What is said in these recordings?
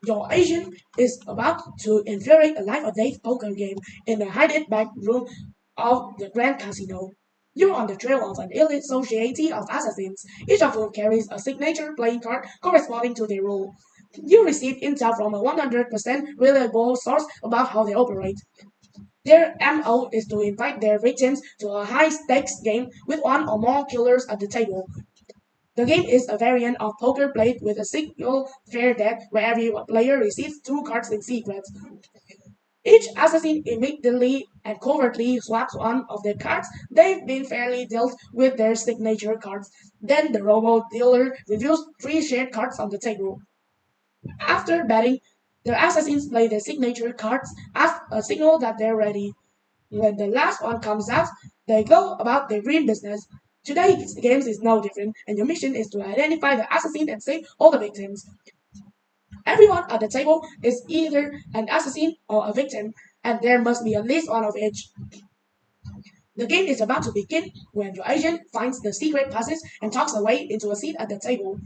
Your agent is about to infiltrate a live or death poker game in the hidden back room of the Grand Casino. You're on the trail of an elite society of assassins, each of whom carries a signature playing card corresponding to their role. You receive intel from a 100% reliable source about how they operate. Their MO is to invite their victims to a high stakes game with one or more killers at the table. The game is a variant of poker played with a single fair deck where every player receives two cards in sequence. Each assassin immediately and covertly swaps one of the cards they've been fairly dealt with their signature cards. Then the robo dealer reveals three shared cards on the table. After betting, the assassins play their signature cards as a signal that they're ready. When the last one comes out, they go about their green business. Today's games is no different, and your mission is to identify the assassin and save all the victims. Everyone at the table is either an assassin or a victim, and there must be at least one of each. The game is about to begin when your agent finds the secret passage and talks away into a seat at the table.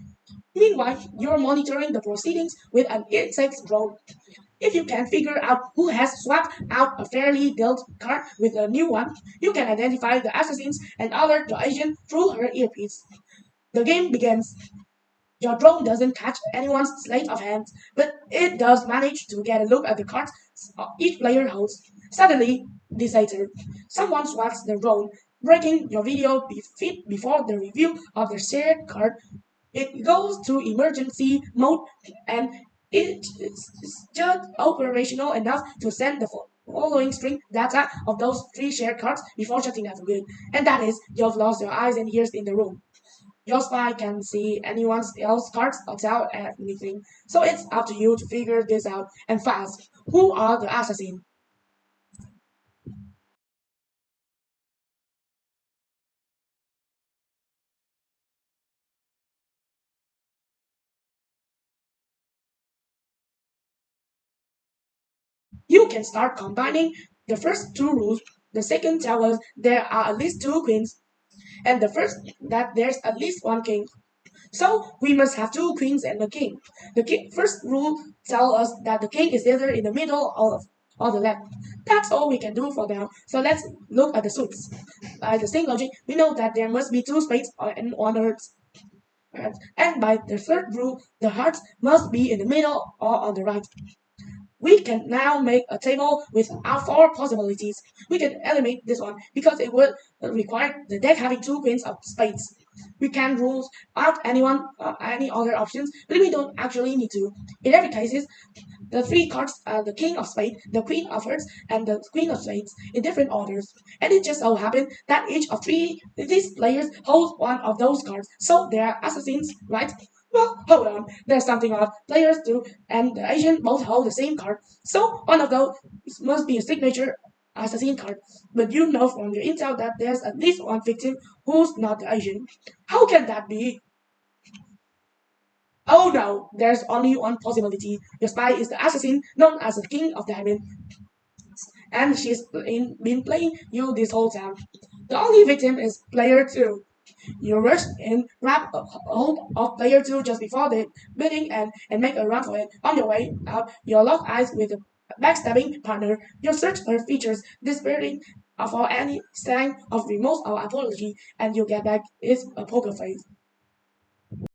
Meanwhile, you're monitoring the proceedings with an insect drone. If you can figure out who has swapped out a fairly dealt card with a new one, you can identify the assassins and alert the agent through her earpiece. The game begins. Your drone doesn't catch anyone's sleight of hand, but it does manage to get a look at the cards each player holds. Suddenly, decided, someone swats the drone, breaking your video feed before the review of the shared card. It goes to emergency mode and it is just operational enough to send the following string data of those three shared cards before shutting down for good. And that is, you've lost your eyes and ears in the room. Your spy can see anyone else's cards or tell anything. So it's up to you to figure this out and fast. Who are the assassins? You can start combining the first two rules. The second tells us there are at least two queens, and the first that there's at least one king. So we must have two queens and a king. First rule tells us that the king is either in the middle or the left. That's all we can do for now. So let's look at the suits. By the same logic, we know that there must be two spades and one heart. And by the third rule, the hearts must be in the middle or on the right. We can now make a table with our four possibilities. We can eliminate this one because it would require the deck having two queens of spades. We can rule out any other options, but we don't actually need to. In every case, the three cards are the king of spades, the queen of hearts, and the queen of spades in different orders. And it just so happened that each of three these players holds one of those cards, so they are assassins, right? Well, hold on. There's something odd. Players do and the agent both hold the same card, so one of those must be a signature assassin card. But you know from your intel that there's at least one victim who's not the agent. How can that be? Oh no, there's only one possibility. Your spy is the assassin known as the King of Diamond, and been playing you this whole time. The only victim is player 2. You rush in, grab a hold of player 2 just before the bidding and make a run for it. On your way out, you lock eyes with a backstabbing partner. You search her features, despairing for any sign of remorse or apology, and you get back is a poker face.